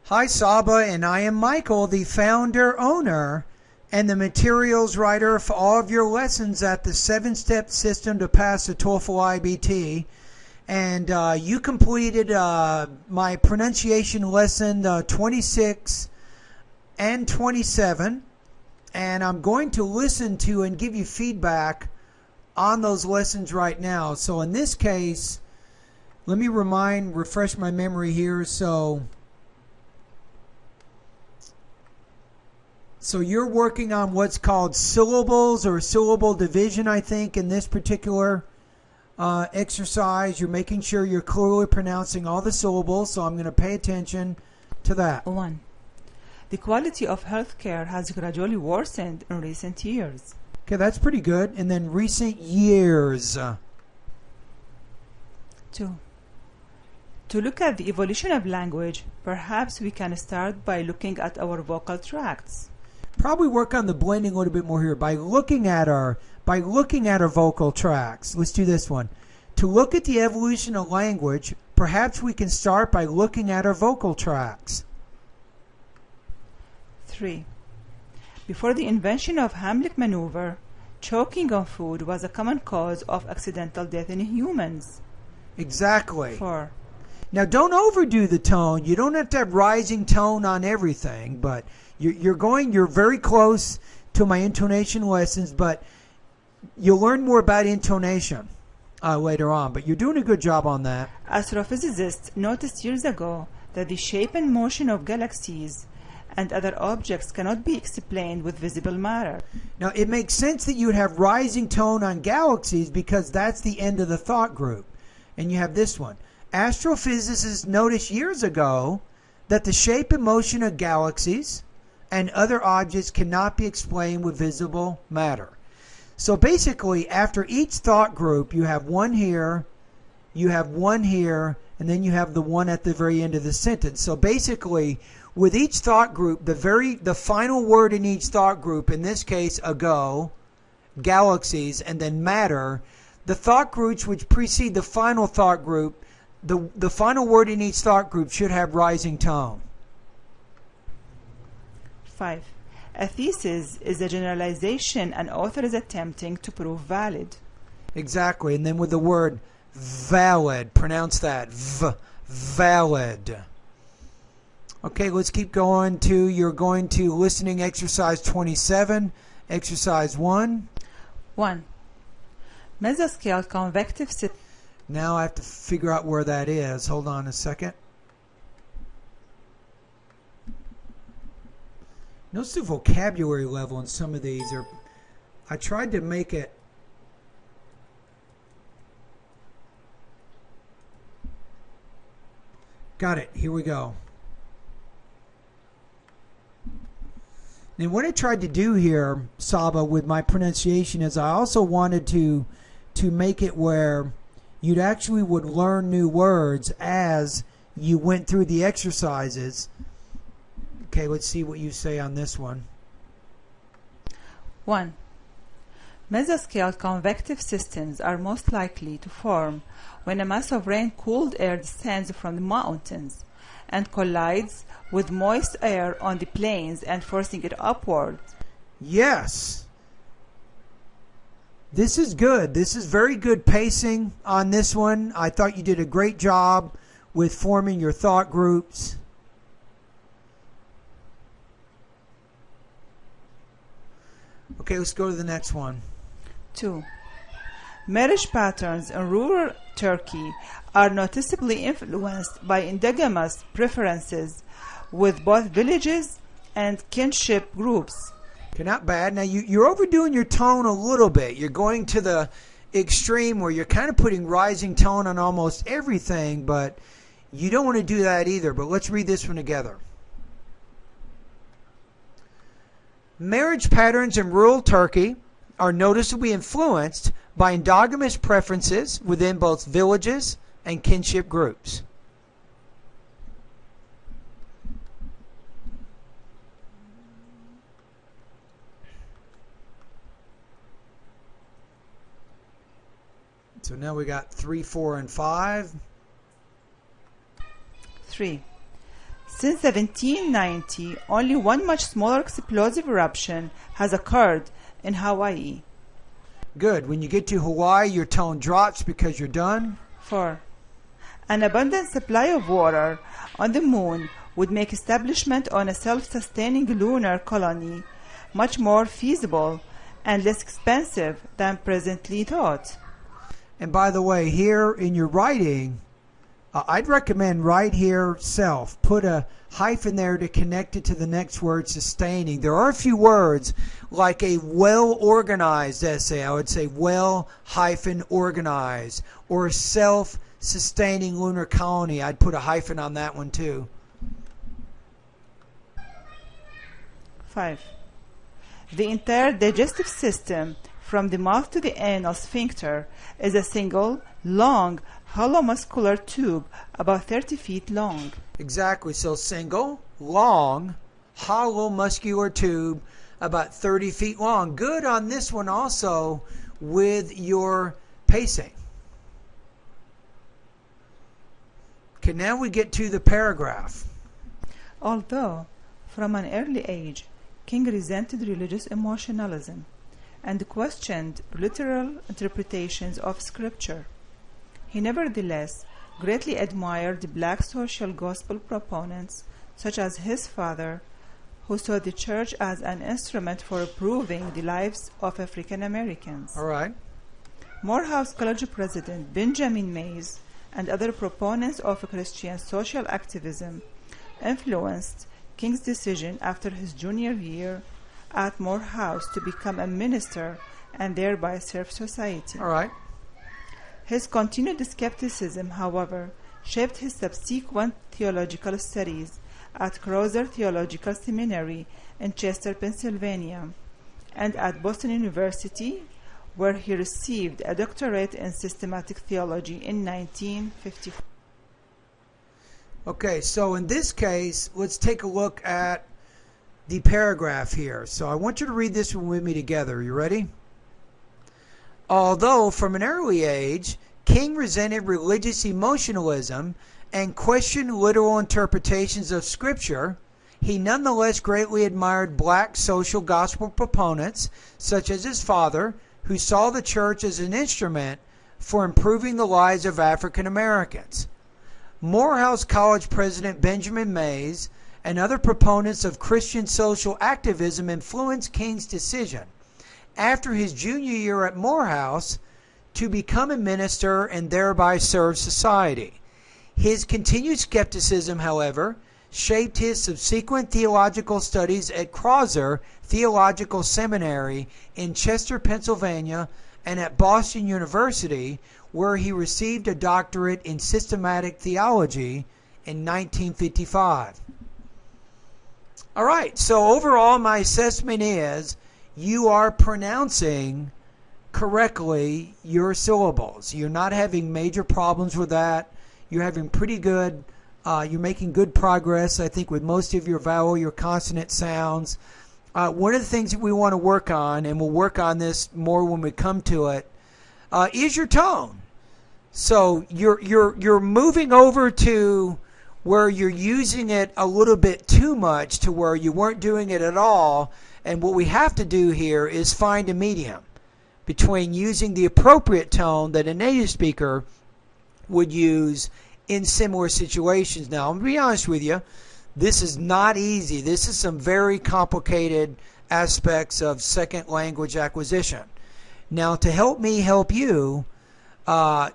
Hi, Saba, and I am Michael, the founder, owner, and the materials writer for all of your lessons at the 7-step system to pass the TOEFL IBT. And you completed my pronunciation lesson 26 and 27. And I'm going to listen to and give you feedback on those lessons right now. So in this case, let me refresh my memory here. So you're working on what's called syllables or syllable division, I think, in this particular exercise. You're making sure you're clearly pronouncing all the syllables, so I'm going to pay attention to that. 1. The quality of healthcare has gradually worsened in recent years. Okay, that's pretty good. And then recent years. 2. To look at the evolution of language, perhaps we can start by looking at our vocal tracts. Probably work on the blending a little bit more here by looking at our vocal tracts. Let's do this one. To look at the evolution of language, perhaps we can start by looking at our vocal tracts. 3. Before the invention of Heimlich maneuver, choking on food was a common cause of accidental death in humans. Exactly. 4. Now, don't overdo the tone. You don't have to have rising tone on everything, but you're very close to my intonation lessons, but you'll learn more about intonation later on, but you're doing a good job on that. Astrophysicists noticed years ago that the shape and motion of galaxies and other objects cannot be explained with visible matter. Now, it makes sense that you would have rising tone on galaxies because that's the end of the thought group. And you have this one. Astrophysicists noticed years ago that the shape and motion of galaxies and other objects cannot be explained with visible matter. So basically, after each thought group, you have one here, you have one here, and then you have the one at the very end of the sentence. So basically, with each thought group, the final word in each thought group, in this case, ago, galaxies, and then matter, the thought groups which precede the final thought group, the final word in each thought group should have rising tone. 5. A thesis is a generalization an author is attempting to prove valid. Exactly. And then with the word valid, pronounce that, valid. Okay, let's keep going to, you're going to listening exercise 27, exercise 1. 1. Mesoscale convective system. Now I have to figure out where that is. Hold on a second. Notice the vocabulary level in some of these. I tried to make it. Got it. Here we go. And what I tried to do here, Saba, with my pronunciation is I also wanted to make it where you'd actually would learn new words as you went through the exercises. Okay, let's see what you say on this one. 1. Mesoscale convective systems are most likely to form when a mass of rain-cooled air descends from the mountains and collides with moist air on the plains and forcing it upward. Yes. This is good. This is very good pacing on this one. I thought you did a great job with forming your thought groups. Okay, let's go to the next one. 2. Marriage patterns in rural Turkey are noticeably influenced by endogamous preferences with both villages and kinship groups. Okay, not bad. Now, you're overdoing your tone a little bit. You're going to the extreme where you're kind of putting rising tone on almost everything, but you don't want to do that either. But let's read this one together. Marriage patterns in rural Turkey are noticeably influenced by endogamous preferences within both villages and kinship groups. So now we got 3, 4, and 5. 3. Since 1790, only one much smaller explosive eruption has occurred in Hawaii. Good. When you get to Hawaii, your tone drops because you're done. 4. An abundant supply of water on the moon would make establishment on a self-sustaining lunar colony much more feasible and less expensive than presently thought. And by the way, here in your writing, I'd recommend right here, self. Put a hyphen there to connect it to the next word, sustaining. There are a few words like a well-organized essay. I would say well-organized. Or a self-sustaining lunar colony. I'd put a hyphen on that one too. 5. The entire digestive system, from the mouth to the anal sphincter, is a single, long, hollow muscular tube about 30 feet long. Exactly. So single, long, hollow muscular tube about 30 feet long. Good on this one also with your pacing. Okay, now we get to the paragraph. Although, from an early age, King resented religious emotionalism and questioned literal interpretations of Scripture, he nevertheless greatly admired black social gospel proponents such as his father, who saw the church as an instrument for improving the lives of African Americans. All right. Morehouse College President Benjamin Mays and other proponents of Christian social activism influenced King's decision after his junior year at Morehouse to become a minister and thereby serve society. All right. His continued skepticism, however, shaped his subsequent theological studies at Crozer Theological Seminary in Chester, Pennsylvania, and at Boston University, where he received a doctorate in systematic theology in 1954. Okay, so in this case, let's take a look at the paragraph here. So I want you to read this one with me together. You ready? Although from an early age, King resented religious emotionalism and questioned literal interpretations of Scripture, he nonetheless greatly admired black social gospel proponents, such as his father, who saw the church as an instrument for improving the lives of African Americans. Morehouse College President Benjamin Mays and other proponents of Christian social activism influenced King's decision, after his junior year at Morehouse, to become a minister and thereby serve society. His continued skepticism, however, shaped his subsequent theological studies at Crozer Theological Seminary in Chester, Pennsylvania, and at Boston University, where he received a doctorate in systematic theology in 1955. All right, so overall my assessment is you are pronouncing correctly your syllables. You're not having major problems with that. You're having pretty good, you're making good progress, I think, with most of your vowel, your consonant sounds. One of the things that we want to work on, and we'll work on this more when we come to it, is your tone. So you're moving over to where you're using it a little bit too much to where you weren't doing it at all. And what we have to do here is find a medium between using the appropriate tone that a native speaker would use in similar situations. Now, I'm going to be honest with you. This is not easy. This is some very complicated aspects of second language acquisition. Now, to help me help you,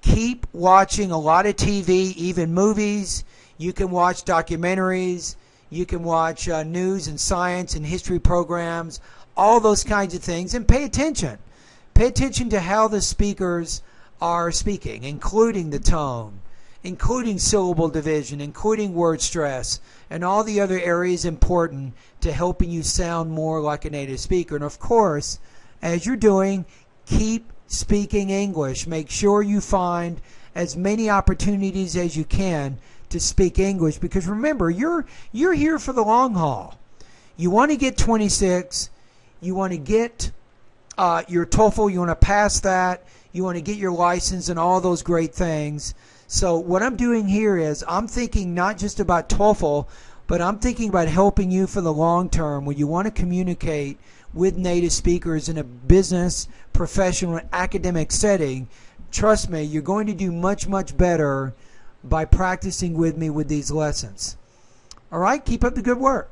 keep watching a lot of TV, even movies. You can watch documentaries. You can watch news and science and history programs, all those kinds of things, and pay attention. Pay attention to how the speakers are speaking, including the tone, including syllable division, including word stress, and all the other areas important to helping you sound more like a native speaker. And of course, as you're doing, keep speaking English. Make sure you find as many opportunities as you can to speak English, because remember, you're here for the long haul. You want to get 26. You want to get your TOEFL. You want to pass that. You want to get your license and all those great things. So what I'm doing here is I'm thinking not just about TOEFL, but I'm thinking about helping you for the long term when you want to communicate with native speakers in a business, professional, academic setting. Trust me, you're going to do much, much better by practicing with me with these lessons. All right, keep up the good work.